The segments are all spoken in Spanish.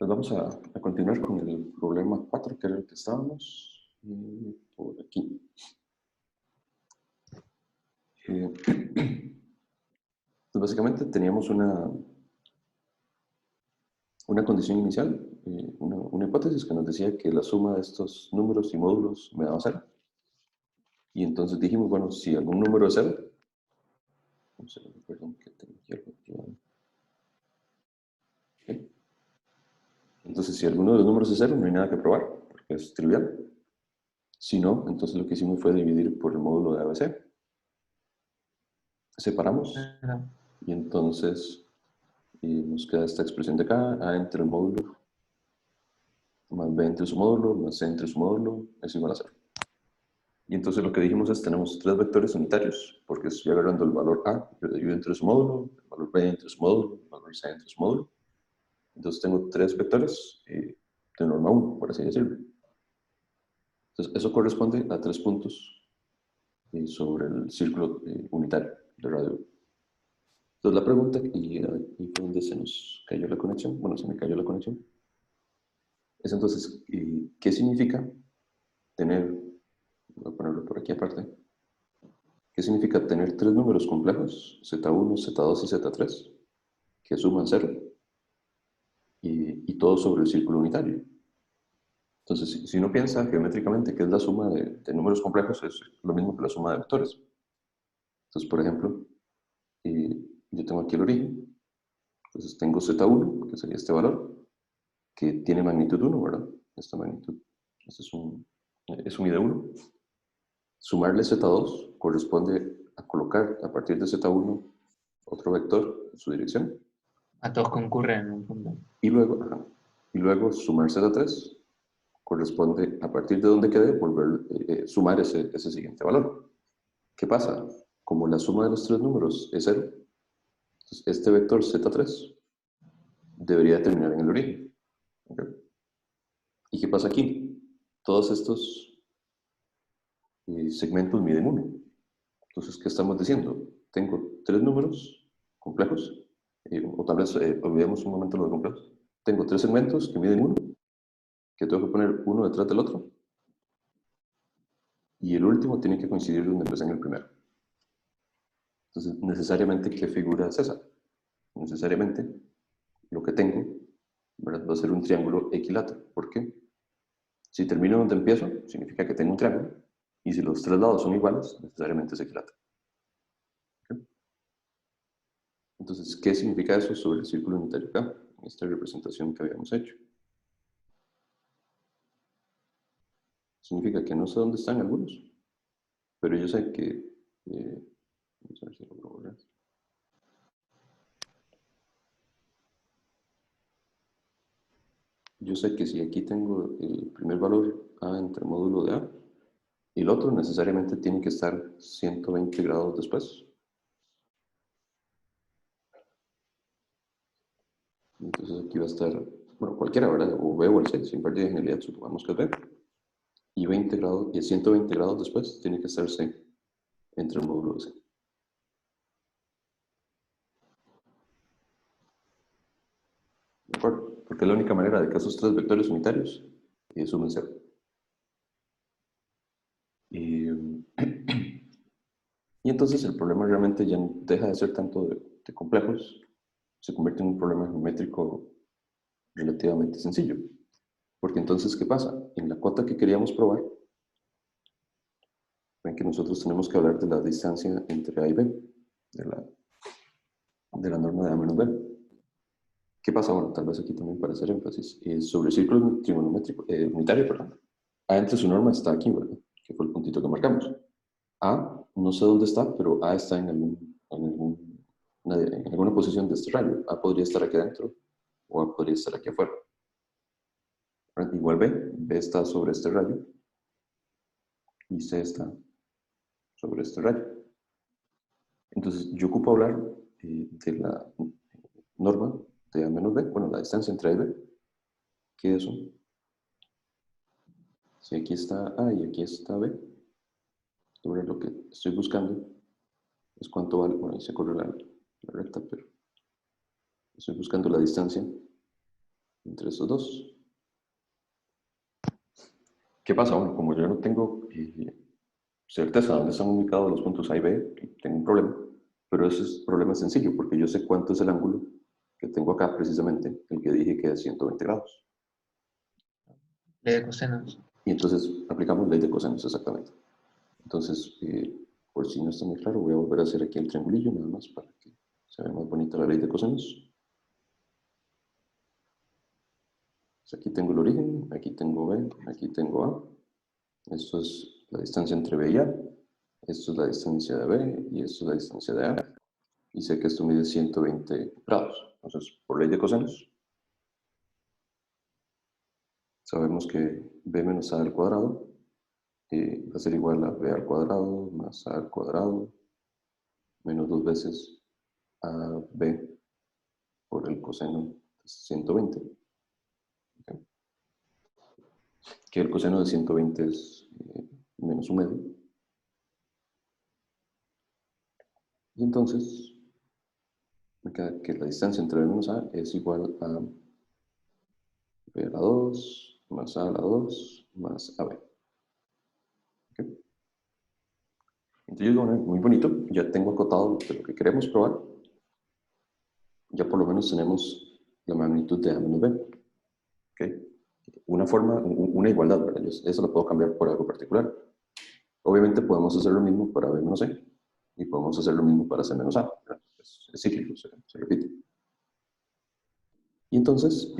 Pues vamos a continuar con el problema 4, que era el que estábamos por aquí. Pues básicamente teníamos una condición inicial, una hipótesis que nos decía que la suma de estos números y módulos me daba 0. Y entonces dijimos, bueno, si algún número es 0, perdón, que tengo aquí algo aquí. Okay. Entonces, si alguno de los números es 0, no hay nada que probar, porque es trivial. Si no, entonces lo que hicimos fue dividir por el módulo de ABC. Separamos y entonces nos queda esta expresión de acá, A entre el módulo, más B entre su módulo, más C entre su módulo, es igual a 0. Y entonces lo que dijimos es, tenemos tres vectores unitarios, porque estoy agarrando el valor A, lo divido entre su módulo, el valor B entre su módulo, el valor C entre su módulo. Entonces tengo tres vectores de norma 1, por así decirlo. Entonces eso corresponde a 3 puntos sobre el círculo unitario de radio. Entonces la pregunta, y fue donde se nos cayó la conexión, bueno, se me cayó la conexión, es entonces, ¿qué significa tener, voy a ponerlo por aquí aparte, qué significa tener tres números complejos, Z1, Z2 y Z3, que suman 0, y todo sobre el círculo unitario? Entonces, si uno piensa geométricamente que es la suma de números complejos, es lo mismo que la suma de vectores. Entonces, por ejemplo, yo tengo aquí el origen, entonces tengo Z1, que sería este valor, que tiene magnitud 1, ¿verdad? Esta magnitud. Este es un I de 1. Sumarle Z2 corresponde a colocar a partir de Z1 otro vector en su dirección. A todos concurren en un punto. Y luego sumar Z3 corresponde a partir de donde quede volver sumar ese siguiente valor. ¿Qué pasa? Como la suma de los tres números es 0, entonces este vector Z3 debería terminar en el origen. ¿Okay? ¿Y qué pasa aquí? Todos estos segmentos miden 1. Entonces, ¿qué estamos diciendo? Tengo tres números complejos, o tal vez olvidemos un momento los complejos. Tengo tres segmentos que miden 1, que tengo que poner uno detrás del otro, y el último tiene que coincidir donde empecé en el primero. Entonces, necesariamente, ¿qué figura es esa? Necesariamente, lo que tengo, ¿verdad?, va a ser un triángulo equilátero. ¿Por qué? Si termino donde empiezo, significa que tengo un triángulo, y si los tres lados son iguales, necesariamente es equilátero. ¿Okay? Entonces, ¿qué significa eso sobre el círculo unitario acá, en esta representación que habíamos hecho? Significa que no sé dónde están algunos, pero yo sé que... vamos a ver si lo puedo borrar. Yo sé que si aquí tengo el primer valor A entre módulo de A, y el otro necesariamente tiene que estar 120 grados después. Entonces aquí va a estar, bueno, cualquiera, ¿verdad? O B o el C, sin pérdida de genialidad, supongamos que es B. Y 20 grados, y 120 grados después tiene que estar C entre el módulo de C. ¿De acuerdo? Porque es la única manera de que esos tres vectores unitarios sumen 0. Y entonces el problema realmente ya deja de ser tanto de complejos, se convierte en un problema geométrico relativamente sencillo. Porque entonces, ¿qué pasa? En la cota que queríamos probar, ven que nosotros tenemos que hablar de la distancia entre A y B, de la norma de A menos B. ¿Qué pasa? Bueno, tal vez aquí también para hacer énfasis. Sobre el círculo trigonométrico, unitario, perdón. A entre su norma está aquí, ¿verdad? Que fue el puntito que marcamos. A, no sé dónde está, pero A está en alguna posición de este radio. A podría estar aquí adentro o A podría estar aquí afuera. Igual B está sobre este radio y C está sobre este radio. Entonces, yo ocupo hablar de la norma de A menos B, bueno, la distancia entre A y B, que es eso. Si aquí está A y aquí está B, sobre lo que estoy buscando es cuánto vale, bueno, ahí se corre la recta, pero estoy buscando la distancia entre estos dos. ¿Qué pasa? Bueno, como yo no tengo certeza de dónde están ubicados los puntos A y B, tengo un problema, pero ese es problema sencillo porque yo sé cuánto es el ángulo que tengo acá precisamente, el que dije que es 120 grados. Ley de cosenos. Y entonces aplicamos ley de cosenos exactamente. Entonces, por si no está muy claro, voy a volver a hacer aquí el triangulillo nada más para que se vea más bonita la ley de cosenos. Pues aquí tengo el origen, aquí tengo B, aquí tengo A. Esto es la distancia entre B y A. Esto es la distancia de B y esto es la distancia de A. Y sé que esto mide 120 grados. Entonces, por ley de cosenos, sabemos que B menos A al cuadrado va a ser igual a B al cuadrado más A al cuadrado menos dos veces AB por el coseno de 120. ¿Okay? Que el coseno de 120 es menos un medio. Y entonces me queda que la distancia entre B menos A es igual a B a la 2 más A a la 2 más AB. ¿Okay? Entonces, bueno, muy bonito, ya tengo acotado de lo que queremos probar. Ya por lo menos tenemos la magnitud de A menos B. ¿Okay? Una forma, una igualdad, ¿verdad? Eso lo puedo cambiar por algo particular. Obviamente podemos hacer lo mismo para B menos C y podemos hacer lo mismo para C menos A. Es cíclico, se repite. Y entonces,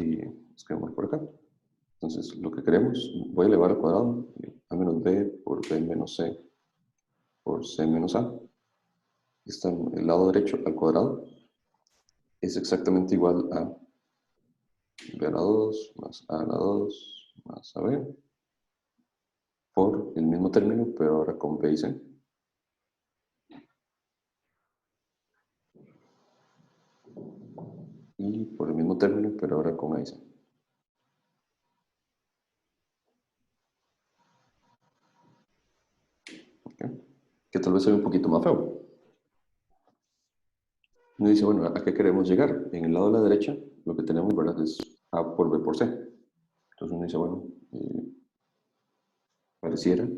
escribimos por acá. Entonces, lo que queremos, voy a elevar al cuadrado A menos B por B menos C por C menos A. Está en el lado derecho al cuadrado. Es exactamente igual a B a la 2 más A a la 2 más AB por el mismo término, pero ahora con B y C. Y por el mismo término, pero ahora con A y C. ¿Okay? Que tal vez sea un poquito más feo. Uno dice, bueno, ¿a qué queremos llegar? En el lado de la derecha, lo que tenemos, ¿verdad? Es A por B por C. Entonces uno dice, bueno, pareciera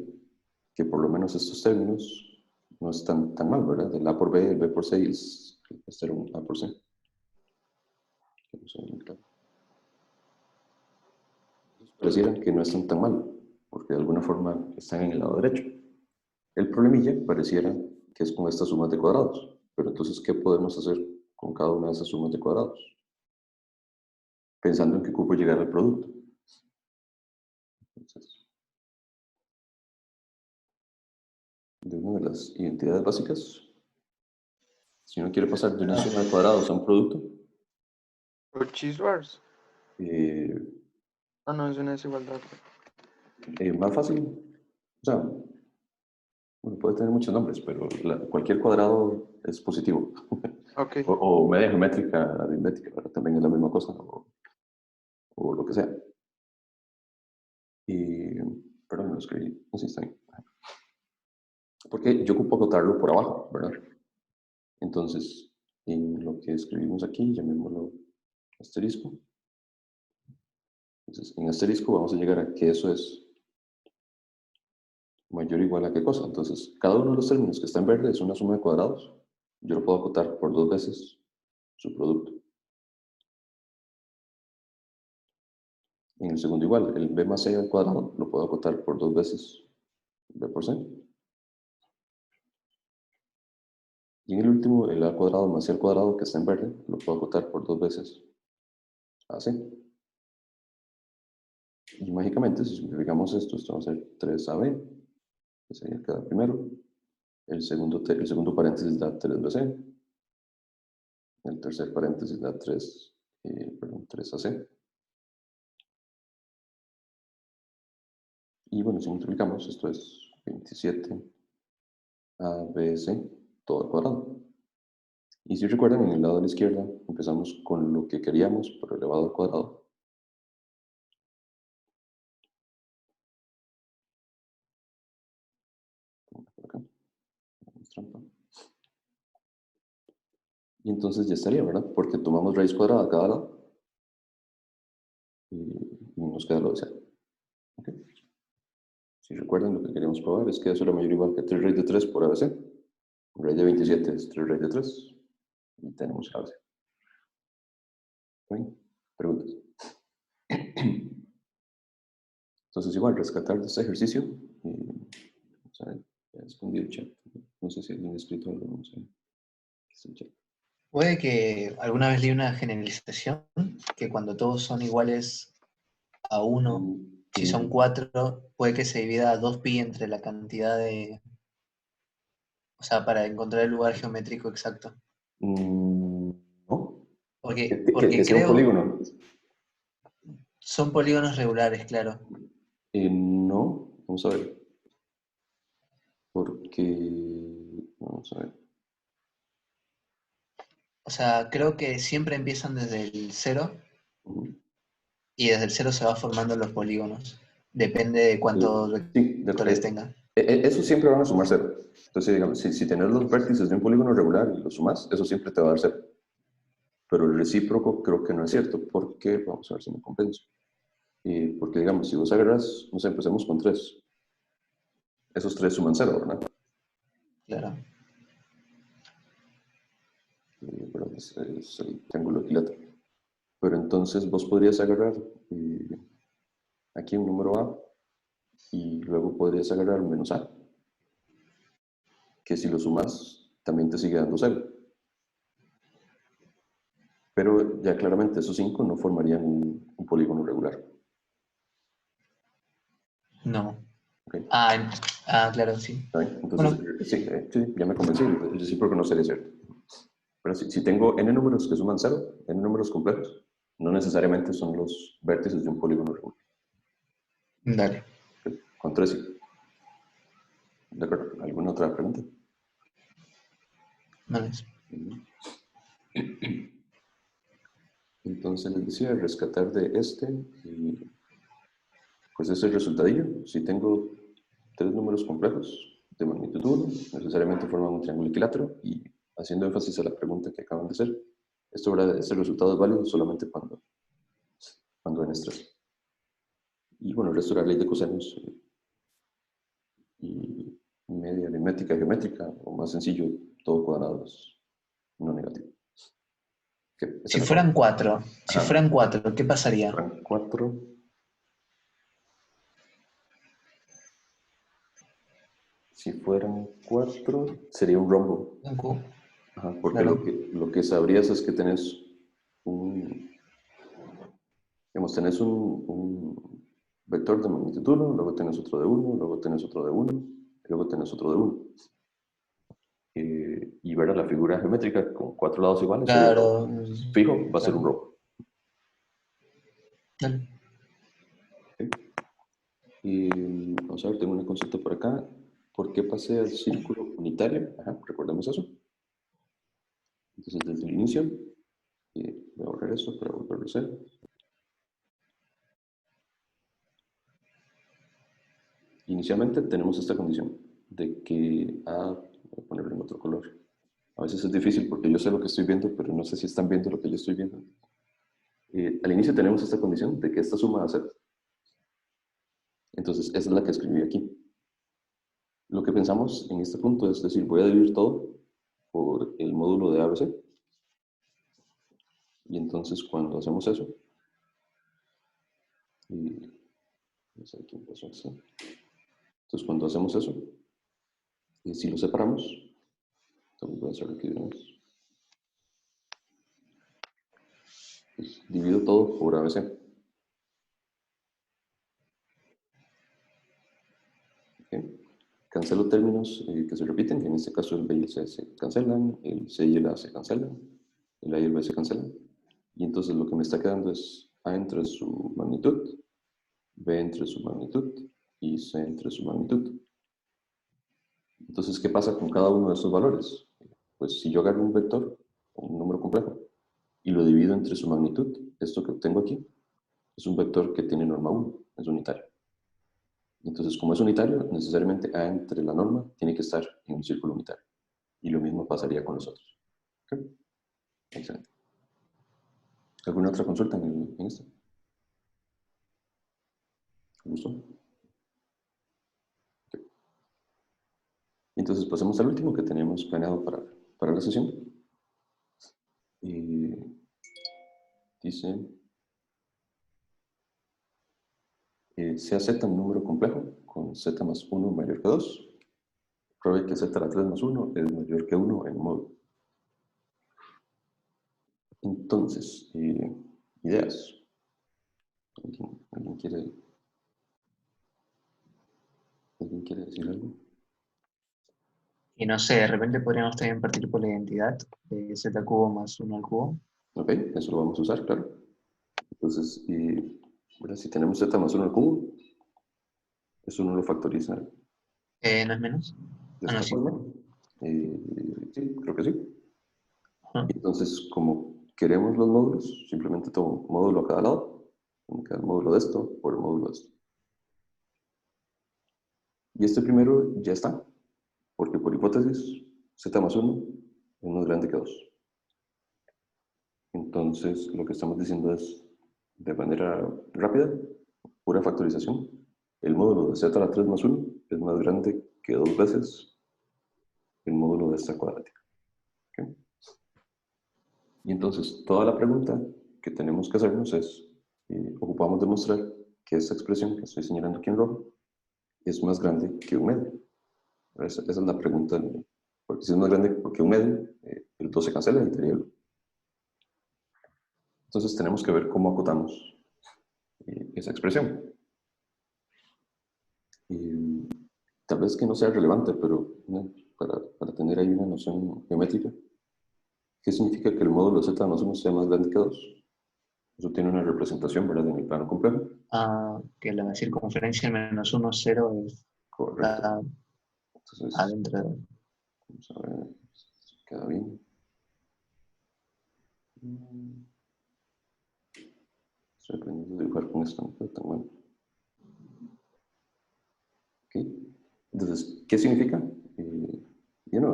que por lo menos estos términos no están tan mal, ¿verdad? El A por B, el B por C es ser un A por C. Parecieran que no están tan mal, porque de alguna forma están en el lado derecho. El problemilla pareciera que es con estas sumas de cuadrados. Pero entonces, ¿qué podemos hacer con cada una de esas sumas de cuadrados? Pensando en que ocupo llegar al producto. Entonces, de una de las identidades básicas, si uno quiere pasar de una suma de cuadrados a un producto, Por Cheese Wars. eh, Ah, no, es una desigualdad. más fácil, o sea, bueno, puede tener muchos nombres, pero cualquier cuadrado es positivo. Ok. o media geométrica, aritmética, ¿verdad? También es la misma cosa, o lo que sea. Y, perdón, me lo escribí, no sé si está bien. Porque yo ocupo acotarlo por abajo, ¿verdad? Entonces, en lo que escribimos aquí, llamémoslo asterisco. Entonces, en asterisco vamos a llegar a que eso es mayor o igual a qué cosa. Entonces, cada uno de los términos que está en verde es una suma de cuadrados. Yo lo puedo acotar por dos veces su producto. En el segundo igual, el b más c al cuadrado lo puedo acotar por dos veces b por c. Y en el último, el a cuadrado más c al cuadrado que está en verde, lo puedo acotar por dos veces ac. Y mágicamente, si simplificamos esto va a ser 3ab, que sería cada primero. El segundo paréntesis da 3bc. El tercer paréntesis da 3ac. Y bueno, si multiplicamos, esto es 27 ABC, todo al cuadrado. Y si recuerdan, en el lado de la izquierda empezamos con lo que queríamos, pero elevado al cuadrado. Por acá, trampa. Y entonces ya estaría, ¿verdad? Porque tomamos raíz cuadrada a cada lado. nos queda lo deseado. ¿Ok? Si recuerdan, lo que queríamos probar es que eso era mayor o igual que 3 raíz de 3 por ABC. Raíz de 27 es 3 raíz de 3. Y tenemos el ABC. ¿Ok? Preguntas. Entonces, igual, rescatar de este ejercicio. Vamos a ver, ya respondí el chat. No sé si alguien ha escrito algo, no sé. ¿Qué es el chat? Puede que alguna vez leí una generalización que cuando todos son iguales a 1, si son 4, puede que se divida 2pi entre la cantidad de... O sea, para encontrar el lugar geométrico exacto. No. Porque Que sea un creo polígono. son polígonos regulares, claro. No. Vamos a ver. Porque. Vamos a ver. O sea, creo que siempre empiezan desde el 0 Ujú. y desde el 0 se va formando los polígonos. Depende de cuántos Sí, vectores tengan. eso siempre van a sumar 0. Entonces, digamos, si tenés los vértices de un polígono regular y los sumas, eso siempre te va a dar 0. Pero el recíproco creo que no es cierto, porque, vamos a ver si me compenso. Porque, digamos, si vos agarras, no sé, empecemos con 3. Esos 3 suman 0, ¿verdad? Claro. Pero es el triángulo equilátero. Pero entonces vos podrías agarrar aquí un número A y luego podrías agarrar menos A, que si lo sumas también te sigue dando 0. Pero ya claramente esos 5 no formarían un polígono regular. No. ¿Ok? Claro, sí. ¿Está bien? Entonces, Bueno, sí, sí, ya me convencí. El recíproco no sería cierto. Pero si tengo n números que suman 0, n números complejos, no necesariamente son los vértices de un polígono regular. dale. ¿Ok? Con 3 sí. ¿De acuerdo? ¿Alguna otra pregunta? No es. Entonces les decía, rescatar de este, y pues ese es el resultadillo. Si tengo 3 números complejos de magnitud 1, necesariamente forman un triángulo equilátero, y haciendo énfasis a la pregunta que acaban de hacer, este resultado es válido solamente cuando n es 3. Y bueno, el resto de la ley de cosenos y media aritmética geométrica, o más sencillo, todo cuadrado es no negativo. Si fueran 4, Ajá, ¿qué pasaría? fueran 4. Si fueran 4, sería un rombo. Un cubo. Ajá, porque Claro. lo que sabrías es que tenés tenés un vector de magnitud 1, luego tenés otro de 1, luego tenés otro de 1, y luego tenés otro de 1. Y ver a la figura geométrica con 4 lados iguales sería un robo. Claro. Fijo, va a ser un Claro. robo. Dale. ¿Ok? Y vamos a ver, tengo una consulta por acá. ¿Por qué pasé al círculo unitario? Ajá, recordemos eso. Entonces, desde el inicio, voy a borrar eso para volverlo a hacer. Inicialmente tenemos esta condición de que voy a ponerlo en otro color. A veces es difícil porque yo sé lo que estoy viendo, pero no sé si están viendo lo que yo estoy viendo. Al inicio tenemos esta condición de que esta suma va a ser. Entonces, esa es la que escribí aquí. Lo que pensamos en este punto es decir, voy a dividir todo por el módulo de ABC. Y entonces cuando hacemos eso, no sé quién pasó aquí. Entonces cuando hacemos eso, si lo separamos, entonces voy a hacerlo aquí de una vez. Pues, divido todo por ABC. ¿Okay? Cancelo términos que se repiten, que en este caso el B y el C se cancelan, el C y el A se cancelan, el A y el B se cancelan. Y entonces lo que me está quedando es A entre su magnitud, B entre su magnitud y C entre su magnitud. Entonces, ¿qué pasa con cada uno de estos valores? Pues si yo agarro un vector, un número complejo, y lo divido entre su magnitud, esto que obtengo aquí, es un vector que tiene norma 1, es unitario. Entonces, como es unitario, necesariamente A entre la norma tiene que estar en un círculo unitario. Y lo mismo pasaría con los otros. ¿Ok? Excelente. ¿Alguna otra consulta en esto? ¿Te gustó? Ok. Entonces pasemos al último que teníamos planeado para la sesión. Y dice, sea Z un número complejo con Z más 1 mayor que 2, pruebe que Z a la 3 más 1 es mayor que 1 en módulo. Entonces, ideas. ¿Alguien quiere decir algo? Y no sé, de repente podríamos también partir por la identidad de z cubo más 1 al cubo. Ok, eso lo vamos a usar, claro. Entonces, bueno, si tenemos Z más 1 al cubo, eso uno lo factoriza ¿No es menos? de Ah, no, esta sí. forma. Sí, creo que sí. Ajá. Entonces, como queremos los módulos, simplemente tomo módulo a cada lado. Me queda el módulo de esto por el módulo de esto. Y este primero ya está, porque por hipótesis, Z más 1 es más grande que 2. Entonces, lo que estamos diciendo es, de manera rápida, pura factorización, el módulo de Z a la 3 más 1 es más grande que 2 veces el módulo de esta cuadrática. ¿Okay? Y entonces, toda la pregunta que tenemos que hacernos es, ocupamos demostrar que esta expresión que estoy señalando aquí en rojo es más grande que un medio. Esa es la pregunta, porque si es más grande que un medio, el 2 se cancela y tendría el 1. Entonces tenemos que ver cómo acotamos esa expresión. Y tal vez que no sea relevante, pero para tener ahí una noción geométrica, ¿qué significa que el módulo de Z más 1 sea más grande que 2? Eso tiene una representación, ¿verdad?, en el plano complejo. Que la circunferencia en menos 1, 0 es Correcto. Entonces, adentro de... vamos a ver si queda bien. Estoy aprendiendo a dibujar con esto, no queda tan bueno. ¿Okay? Entonces, ¿qué significa?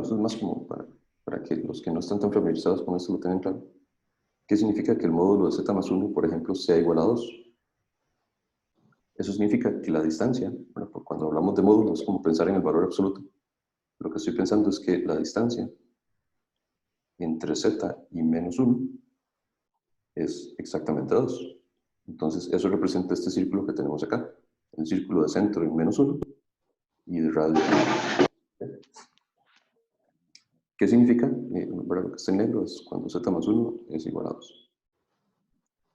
Eso es más como para que los que no están tan familiarizados con esto lo tengan claro. ¿Qué significa que el módulo de Z más 1, por ejemplo, sea igual a 2? Eso significa que la distancia, bueno, cuando hablamos de módulos es como pensar en el valor absoluto. Lo que estoy pensando es que la distancia entre Z y menos 1 es exactamente 2. Entonces, eso representa este círculo que tenemos acá. El círculo de centro en menos 1 y de radio. ¿Qué significa? Lo que está en negro es cuando Z más 1 es igual a 2.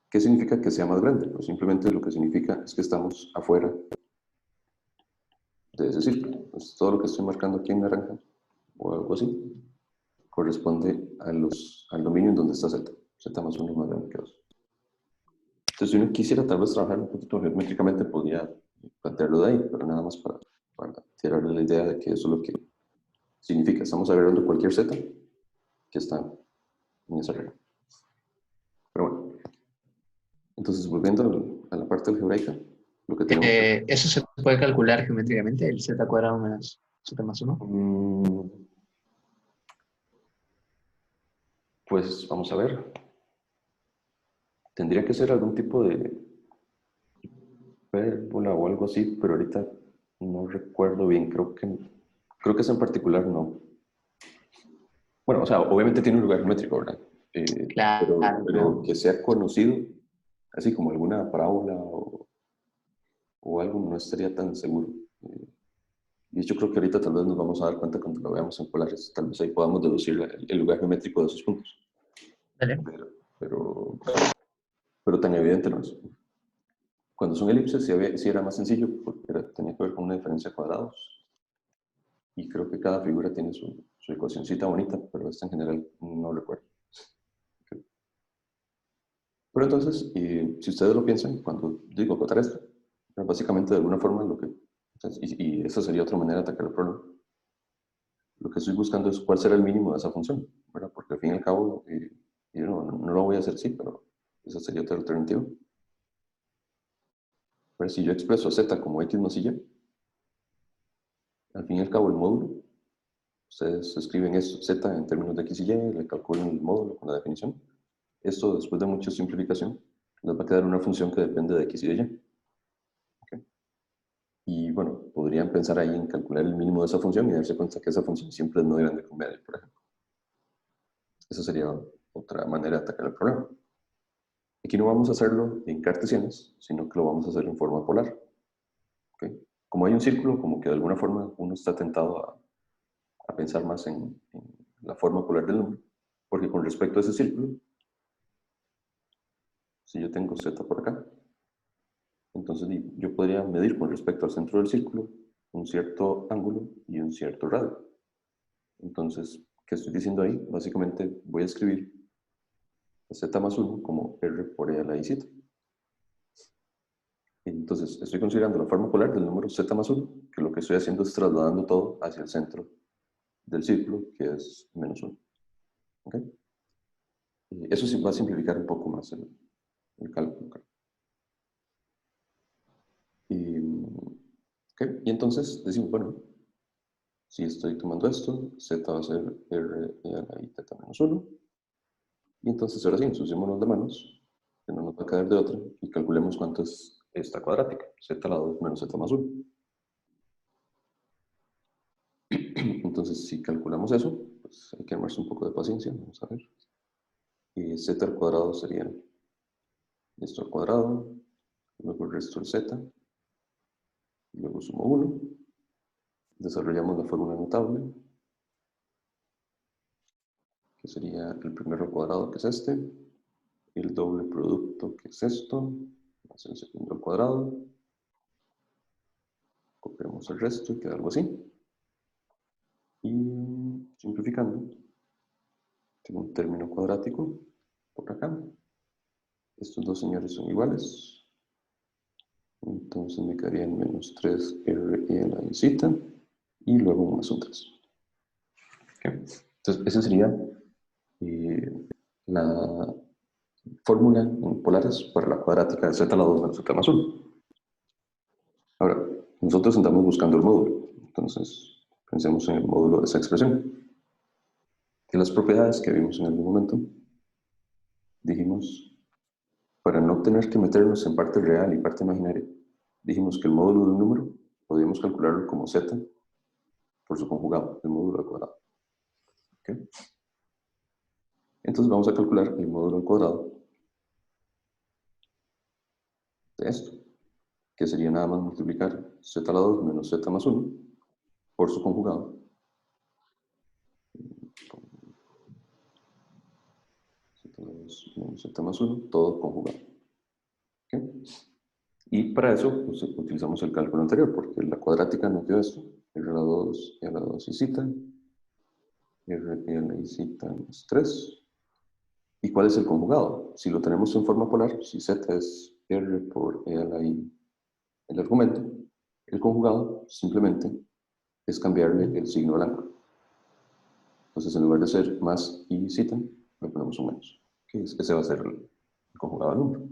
¿Qué significa que sea más grande? Pues simplemente lo que significa es que estamos afuera de ese círculo. Entonces, todo lo que estoy marcando aquí en naranja o algo así corresponde al dominio en donde está Z. Z más 1 es más grande que 2. Entonces, si uno quisiera tal vez trabajar un poquito geométricamente, podría plantearlo de ahí, pero nada más para tirarle la idea de que eso es lo que significa. Estamos agarrando cualquier Z que está en esa regla. Pero bueno, entonces volviendo a la parte algebraica, lo que tenemos que... ¿Eso se puede calcular geométricamente, el z cuadrado menos z más 1? Pues vamos a ver. Tendría que ser algún tipo de pérgola o algo así, pero ahorita no recuerdo bien. Creo que ese en particular no. Bueno, o sea, obviamente tiene un lugar geométrico, ¿verdad? Claro, Pero que sea conocido, así como alguna parábola o algo, no estaría tan seguro. Y yo creo que ahorita tal vez nos vamos a dar cuenta cuando lo veamos en polares, tal vez ahí podamos deducir el lugar geométrico de esos puntos. Dale. Pero, pero tan evidente no es. Cuando son elipses sí era más sencillo porque tenía que ver con una diferencia de cuadrados. Y creo que cada figura tiene su ecuacioncita bonita, pero esta en general no recuerdo. Okay. Pero entonces, si ustedes lo piensan, cuando digo acotar esto, básicamente de alguna forma lo que... Y esa sería otra manera de atacar el problema. Lo que estoy buscando es cuál será el mínimo de esa función, ¿verdad? Porque al fin y al cabo, yo no lo voy a hacer así, pero esa sería otra alternativa. Pero si yo expreso z como x más y, al fin y al cabo el módulo, ustedes escriben eso, z en términos de x y, le calculan el módulo con la definición. Esto, después de mucha simplificación, les va a quedar una función que depende de x y de y. ¿Okay? Y bueno, podrían pensar ahí en calcular el mínimo de esa función y darse cuenta que esa función siempre es muy grande que un medio, por ejemplo. Esa sería otra manera de atacar el problema. Aquí no vamos a hacerlo en cartesianas, sino que lo vamos a hacer en forma polar. ¿Okay? Como hay un círculo, como que de alguna forma uno está tentado a pensar más en la forma polar del número, porque con respecto a ese círculo, si yo tengo z por acá, entonces yo podría medir con respecto al centro del círculo un cierto ángulo y un cierto radio. Entonces, ¿qué estoy diciendo ahí? Básicamente voy a escribir z más 1 como r por e a la i z. Entonces, estoy considerando la forma polar del número z más 1, que lo que estoy haciendo es trasladando todo hacia el centro del círculo, que es menos 1. ¿Okay? Y eso sí va a simplificar un poco más el cálculo. Y entonces decimos, bueno, si estoy tomando esto, z va a ser r e a la i teta menos 1. Y entonces ahora sí, ensuciémonos de manos, que no nos va a caer de otra, y calculemos cuánto es esta cuadrática, z a la 2 menos z más 1. Entonces, si calculamos eso, pues hay que armarse un poco de paciencia, vamos a ver. Y z al cuadrado sería esto al cuadrado, luego el resto del z, y luego sumo 1. Desarrollamos la fórmula notable, que sería el primero al cuadrado, que es este, el doble producto, que es esto, más el segundo al cuadrado. Copiamos el resto y queda algo así. Y simplificando, tengo un término cuadrático por acá. Estos dos señores son iguales. Entonces me quedarían menos 3r y a la i y luego un más un 3. ¿Okay? Entonces esa sería la fórmula en polares para la cuadrática de z a la 2 menos z más 1. Ahora, nosotros andamos buscando el módulo. Entonces pensemos en el módulo de esa expresión. De las propiedades que vimos en algún momento, dijimos, para no tener que meternos en parte real y parte imaginaria, dijimos que el módulo de un número podíamos calcularlo como z por su conjugado, el módulo al cuadrado. ¿Okay? Entonces vamos a calcular el módulo al cuadrado de esto, que sería nada más multiplicar z a la 2 menos z más 1 por su conjugado. Z a la 2 menos z más 1, todo conjugado. ¿Okay? Y para eso pues, utilizamos el cálculo anterior, porque la cuadrática nos dio esto, r a la 2 y a la 2 y z, r y a la i z más 3. ¿Y cuál es el conjugado? Si lo tenemos en forma polar, si z es r por e a la i, el argumento, el conjugado simplemente es cambiarle el signo al ángulo. Entonces, en lugar de ser más i z, le ponemos un menos. Ese va a ser el conjugado del número.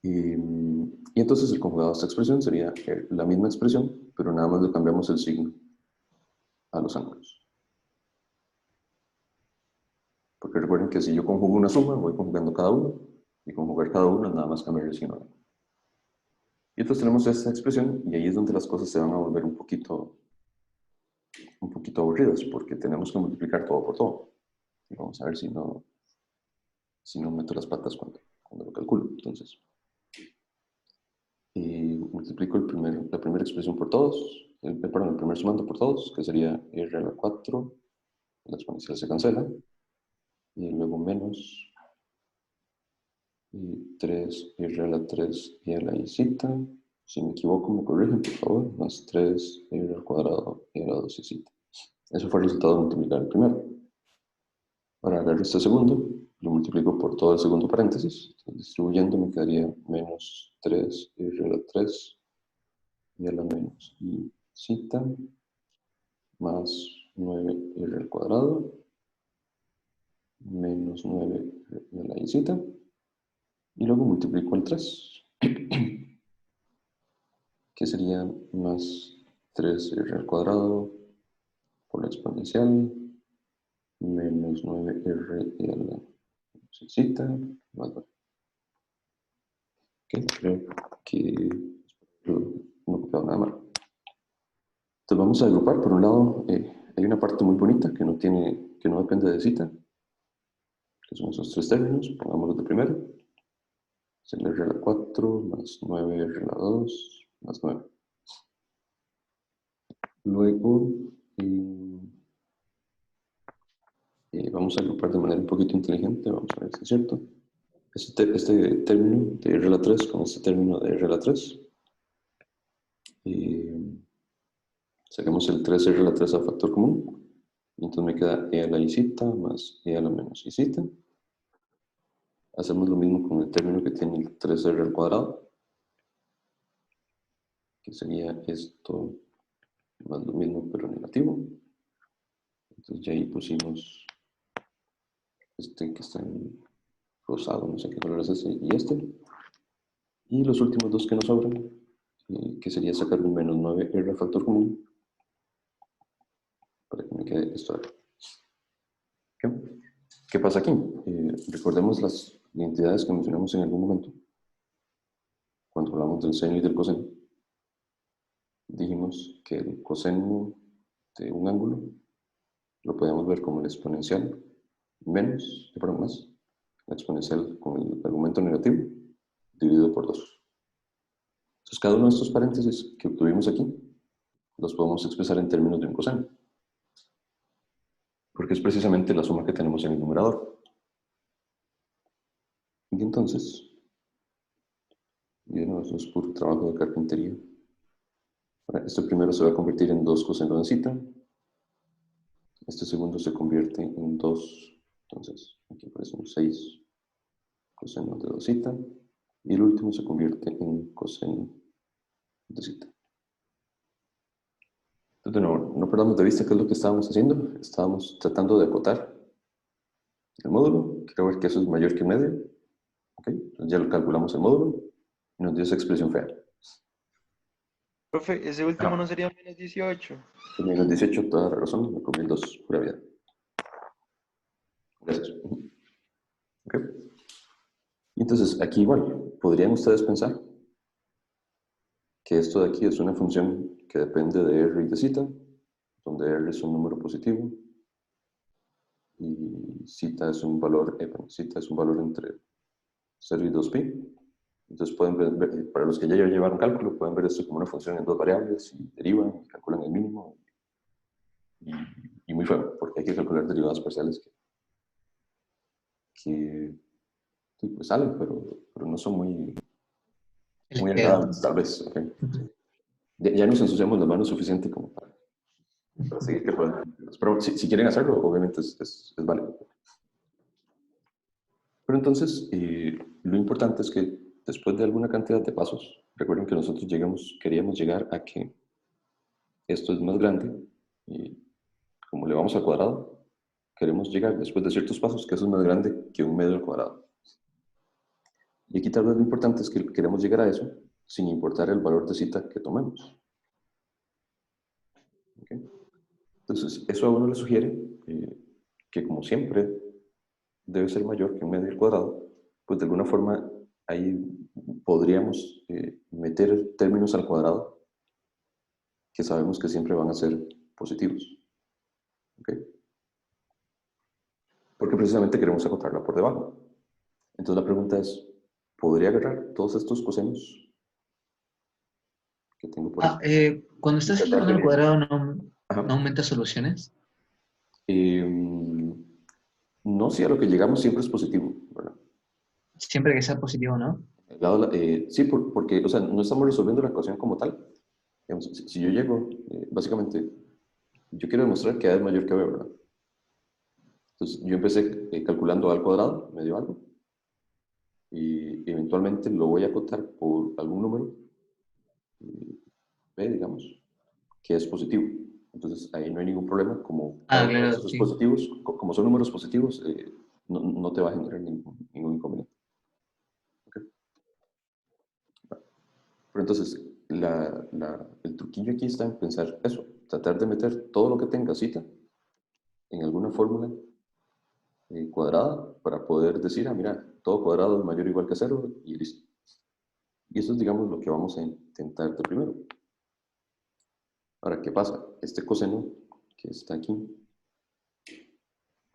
Y entonces el conjugado de esta expresión sería la misma expresión, pero nada más le cambiamos el signo a los ángulos. Porque recuerden que si yo conjugo una suma, voy conjugando cada uno, y conjugar cada uno es nada más cambiar el signo al ángulo. Y entonces tenemos esta expresión, y ahí es donde las cosas se van a volver un poquito aburridas, porque tenemos que multiplicar todo por todo. Y vamos a ver si no meto las patas cuando lo calculo. Entonces, multiplico la primera expresión por todos, el primer sumando por todos, que sería r a la 4, la exponencial se cancela, y luego menos y 3 r a la 3 y a la i z. Si me equivoco, me corrigen, por favor. Más 3 r al cuadrado y a la 2 y z. Eso fue el resultado de multiplicar el primero. Ahora agarro este segundo, lo multiplico por todo el segundo paréntesis. Distribuyendo me quedaría menos 3 r a la 3 y a la menos i z más 9r al cuadrado menos 9r a la i z. Y luego multiplico el 3, que sería más 3r al cuadrado por la exponencial, menos 9r y a la z, más 9. Okay, creo que significado nada malo. Entonces vamos a agrupar. Por un lado, hay una parte muy bonita que no depende de cita, que son esos tres términos. Pongámoslos de primero. Es el r a la 4 más 9r a la 2 más 9. Luego, vamos a agrupar de manera un poquito inteligente. Vamos a ver si es cierto. Este término de r a la 3 con este término de r a la 3. Saquemos el 3r a la 3 a factor común. Y entonces me queda e a la isita más e a la menos isita. Hacemos lo mismo con el término que tiene el 3r al cuadrado, que sería esto más lo mismo pero negativo. Entonces ya ahí pusimos este que está en rosado, no sé qué color es ese, y este. Y los últimos dos que nos sobran, que sería sacar un menos 9r factor común, para que me quede esto de acá. ¿Qué pasa aquí? Recordemos las identidades que mencionamos en algún momento. Cuando hablamos del seno y del coseno, dijimos que el coseno de un ángulo lo podemos ver como el exponencial menos, más, la exponencial con el argumento negativo dividido por 2. Entonces cada uno de estos paréntesis que obtuvimos aquí los podemos expresar en términos de un coseno, porque es precisamente la suma que tenemos en el numerador. Y entonces, eso es puro trabajo de carpintería. Este primero se va a convertir en 2 coseno de cita. Este segundo se convierte en 2, entonces aquí aparece un 6 coseno de 2 cita. Y el último se convierte en coseno de cita. Entonces, no perdamos de vista qué es lo que estábamos haciendo. Estábamos tratando de acotar el módulo. Quiero ver que eso es mayor que medio. ¿Okay? Entonces ya lo calculamos el módulo y nos dio esa expresión fea. Profe, ese último no sería menos 18. Menos 18, toda la razón, me comí el 2, pura vida. Gracias. Okay. Y entonces, aquí igual, podrían ustedes pensar que esto de aquí es una función que depende de r y de cita, donde r es un número positivo y cita es un valor entre 0 y 2pi. Entonces pueden ver, para los que ya llevaron cálculo, pueden ver esto como una función en dos variables y derivan y calculan el mínimo. Y muy feo, porque hay que calcular derivadas parciales que pues salen, pero no son muy agradables, tal vez. Okay. Ya nos ensuciamos las manos suficiente como para seguir que puedan. Pero si quieren hacerlo, obviamente es válido. Pero entonces, lo importante es que después de alguna cantidad de pasos, recuerden que nosotros queríamos llegar a que esto es más grande, y como le vamos al cuadrado, queremos llegar después de ciertos pasos que eso es más grande que un medio al cuadrado. Y aquí tal vez lo importante es que queremos llegar a eso sin importar el valor de cita que tomemos. ¿Okay? Entonces, eso a uno le sugiere que como siempre debe ser mayor que un medio al cuadrado, pues de alguna forma ahí podríamos meter términos al cuadrado que sabemos que siempre van a ser positivos. ¿Okay? Porque precisamente queremos acotarla por debajo. Entonces la pregunta es, ¿podría agarrar todos estos cosenos que tengo por aquí? Cuando estás elevando al cuadrado, ¿no aumenta soluciones? No, si a lo que llegamos siempre es positivo, ¿verdad? Siempre que sea positivo, ¿no? Sí, porque o sea, no estamos resolviendo la ecuación como tal. Digamos, si yo llego, básicamente, yo quiero demostrar que A es mayor que B, ¿verdad? Entonces, yo empecé calculando A al cuadrado, me dio algo, y eventualmente lo voy a acotar por algún número, B, digamos, que es positivo. Entonces, ahí no hay ningún problema, como cada uno de esos positivos, como son números positivos, no te va a generar ningún inconveniente. Okay. Pero entonces, el truquillo aquí está en pensar eso, tratar de meter todo lo que tenga cita en alguna fórmula cuadrada para poder decir, mira, todo cuadrado es mayor o igual que 0 y listo. Y eso es, digamos, lo que vamos a intentar de primero. Ahora, ¿qué pasa? Este coseno que está aquí,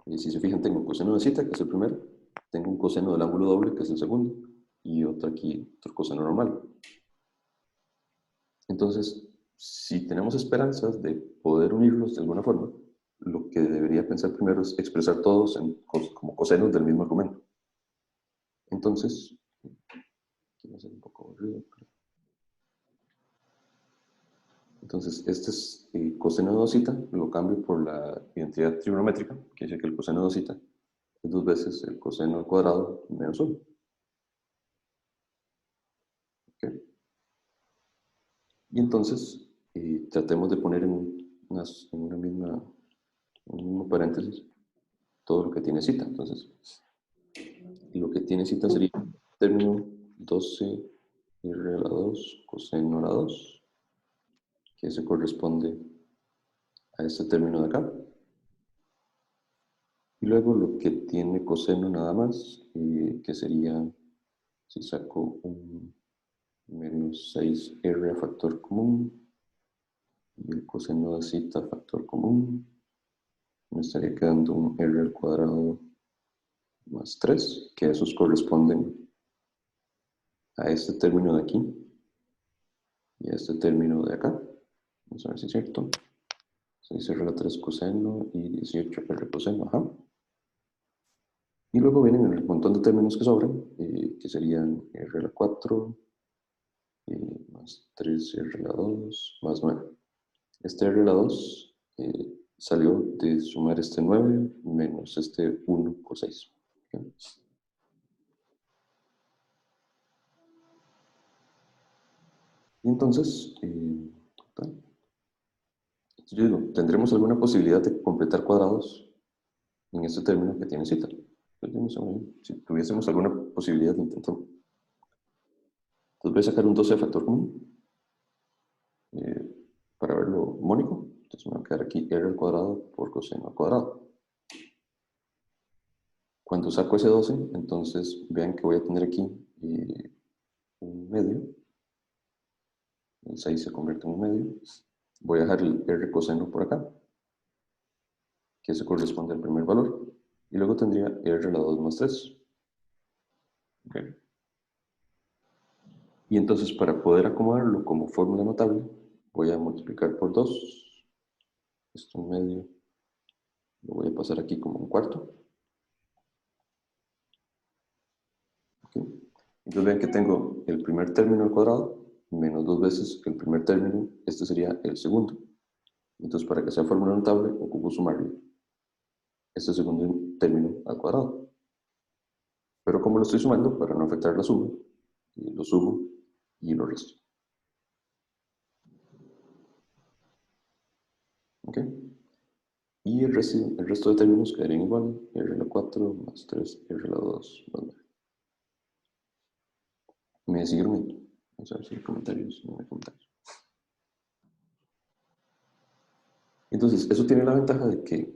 y si se fijan, tengo un coseno de zeta, que es el primero, tengo un coseno del ángulo doble, que es el segundo, y otro aquí, otro coseno normal. Entonces, si tenemos esperanzas de poder unirlos de alguna forma, lo que debería pensar primero es expresar todos como cosenos del mismo argumento. Entonces, aquí va a ser un poco aburrido. Entonces, este es coseno de 2 lo cambio por la identidad trigonométrica, que dice que el coseno de 2 es 2 veces el coseno al cuadrado menos 1. ¿Okay? Y entonces, tratemos de poner en un mismo paréntesis todo lo que tiene cita. Entonces, lo que tiene cita sería término 12 r a la 2 coseno a la 2, que se corresponde a este término de acá. Y luego lo que tiene coseno nada más, que sería, si saco un menos 6r a factor común, y el coseno de cita a factor común, me estaría quedando un r al cuadrado más 3, que esos corresponden a este término de aquí y a este término de acá. Vamos a ver si es cierto. 6r a la 3 coseno y 18r coseno, ajá. Y luego vienen el montón de términos que sobran, que serían r a la 4, más 3r a la 2, más 9. Este r a la 2 salió de sumar este 9 menos este 1 por 6. ¿Okay? Y entonces, yo digo, ¿tendremos alguna posibilidad de completar cuadrados en este término que tiene cita? Si tuviésemos alguna posibilidad de intentarlo. Entonces voy a sacar un 12 de factor común para verlo mónico. Entonces me va a quedar aquí r al cuadrado por coseno al cuadrado. Cuando saco ese 12, entonces vean que voy a tener aquí un medio. El 6 se convierte en un medio. Voy a dejar el r coseno por acá, que se corresponde al primer valor. Y luego tendría r a la 2 más 3. Okay. Y entonces para poder acomodarlo como fórmula notable, voy a multiplicar por 2. Esto en medio lo voy a pasar aquí como un cuarto. Okay. Entonces vean que tengo el primer término al cuadrado menos 2 veces el primer término. Este sería el segundo. Entonces para que sea fórmula notable, ocupo sumarle este segundo término al cuadrado. Pero como lo estoy sumando, para no afectar la suma, lo sumo y lo resto. ¿Ok? Y el resto de términos quedarían igual, r a la 4 más 3, r a la 2 más 9. ¿Me siguen viendo? Vamos a ver si hay comentarios. No hay comentarios. Entonces, eso tiene la ventaja de que,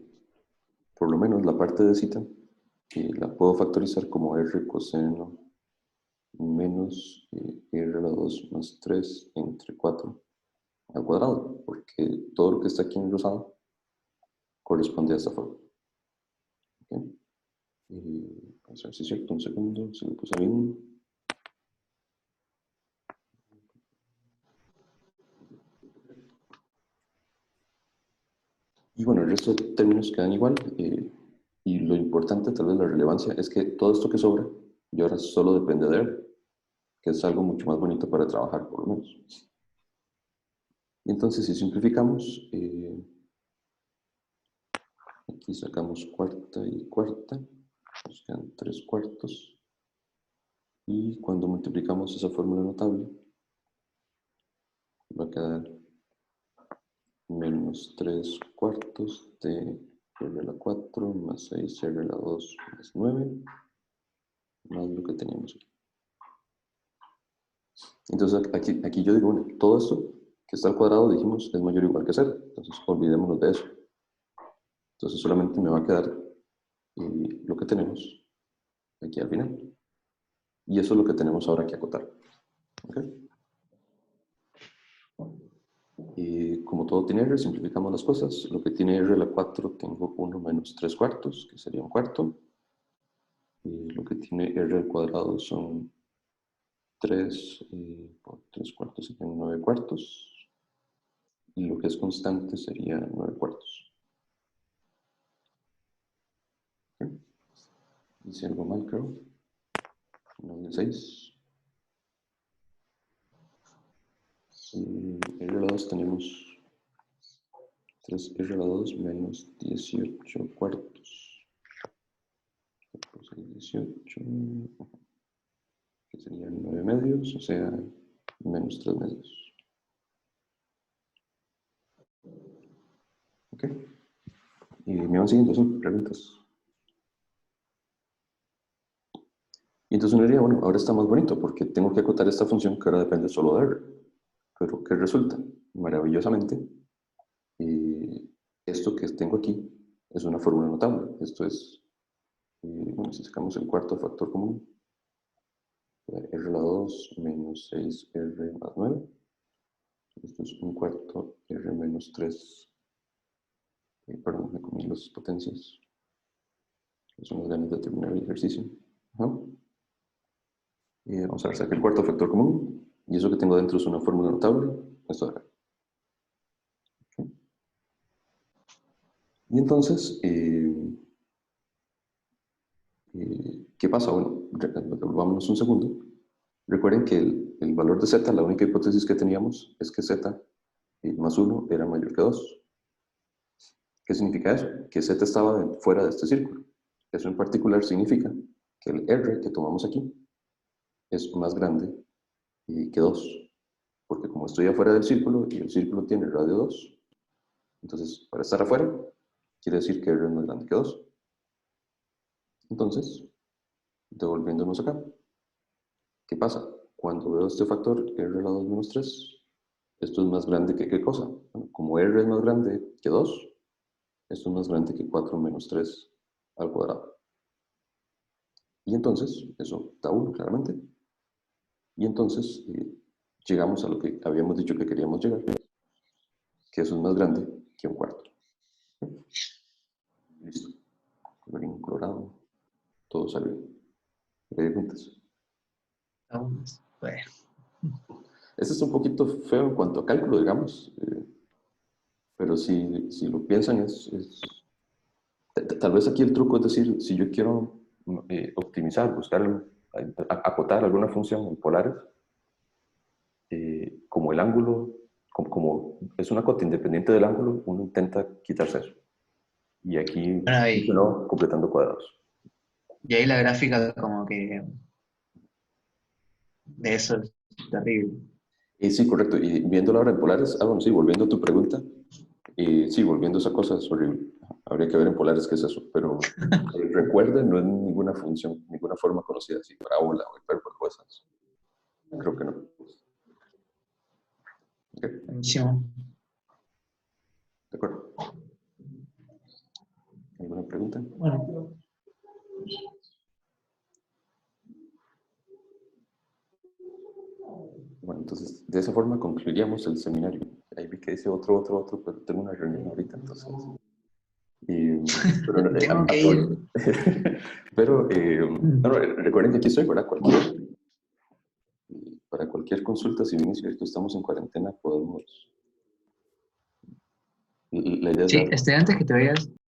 por lo menos la parte de cita, la puedo factorizar como r coseno menos r a la 2 más 3 entre 4 al cuadrado, porque todo lo que está aquí en rosado corresponde a esta forma. ¿Okay? Vamos a ver si es cierto, un segundo, se lo puse bien. Y bueno, el resto de términos quedan igual. Y lo importante, tal vez la relevancia, es que todo esto que sobra, y ahora solo depende de él, que es algo mucho más bonito para trabajar, por lo menos. Y entonces, si simplificamos, aquí sacamos cuarta y cuarta, nos quedan 3/4. Y cuando multiplicamos esa fórmula notable, va a quedar menos 3/4 de r a la 4 más 6 r a la 2 más 9, más lo que teníamos aquí. Entonces aquí yo digo, bueno, todo esto que está al cuadrado, dijimos, es mayor o igual que 0. Entonces olvidémonos de eso. Entonces solamente me va a quedar lo que tenemos aquí al final. Y eso es lo que tenemos ahora que acotar. ¿Okay? Y como todo tiene R, simplificamos las cosas. Lo que tiene R a la 4 tengo 1 menos 3 cuartos, que sería un cuarto. Y lo que tiene R al cuadrado son 3 por 3 cuartos serían 9 cuartos. Y lo que es constante sería 9 cuartos. ¿Okay? Hice algo mal, creo. No, 16. Y R a la 2 tenemos 3R a la 2 menos 18 cuartos. Pues 18, que serían 9 medios, o sea, menos 3 medios. ¿Ok? Y me van siguiendo, ¿sí? Preguntas. Y entonces uno diría, bueno, ahora está más bonito porque tengo que acotar esta función que ahora depende solo de R. Pero ¿qué resulta? Maravillosamente, esto que tengo aquí es una fórmula notable. Esto es, bueno, si sacamos el cuarto factor común, R a la 2 menos 6R más 9. Esto es un cuarto R menos 3. Perdón, me comí las potencias. Son las ganas de terminar el ejercicio. Vamos a ver, saqué el cuarto factor común. Y eso que tengo dentro es una fórmula notable. Esto de acá. ¿Okay? Y entonces, ¿qué pasa? Bueno, vámonos un segundo. Recuerden que el valor de z, la única hipótesis que teníamos es que z más 1 era mayor que 2. ¿Qué significa eso? Que z estaba fuera de este círculo. Eso en particular significa que el r que tomamos aquí es más grande que 2. Porque como estoy afuera del círculo y el círculo tiene radio 2, entonces para estar afuera quiere decir que r es más grande que 2. Entonces, devolviéndonos acá, ¿qué pasa? Cuando veo este factor r a la 2 menos 3, esto es más grande que ¿qué cosa? Bueno, como r es más grande que 2, esto es más grande que 4 menos 3 al cuadrado. Y entonces, eso da 1 claramente. Y entonces, llegamos a lo que habíamos dicho que queríamos llegar, que eso es más grande que un cuarto. Listo. Colorín colorado. Todo salió. Preguntas. Bueno. Este es un poquito feo en cuanto a cálculo, digamos. Pero si lo piensan, tal vez aquí el truco es decir, si yo quiero optimizar, buscar, acotar alguna función en polares, como el ángulo, como es una cota independiente del ángulo, uno intenta quitarse eso. Y aquí funcionó completando cuadrados. Y ahí la gráfica como que de eso es terrible. Sí, correcto. Y viéndolo ahora en polares, bueno, sí, volviendo a tu pregunta, sí, volviendo a esa cosa es horrible. Habría que ver en polares qué es eso, pero recuerden, no es ninguna función, ninguna forma conocida, así, parábola o hipérbola o esas. Creo que no. Okay. Buenísimo. De acuerdo. ¿Alguna pregunta? Bueno. Bueno, entonces, de esa forma concluiríamos el seminario. Ahí vi que dice otro, pero tengo una reunión ahorita, entonces. Pero, Tengo que ir. Pero, recuerden que aquí estoy, ¿verdad? Para cualquier consulta, si bien es cierto, estamos en cuarentena, podemos... La idea es Sí, antes que te vayas,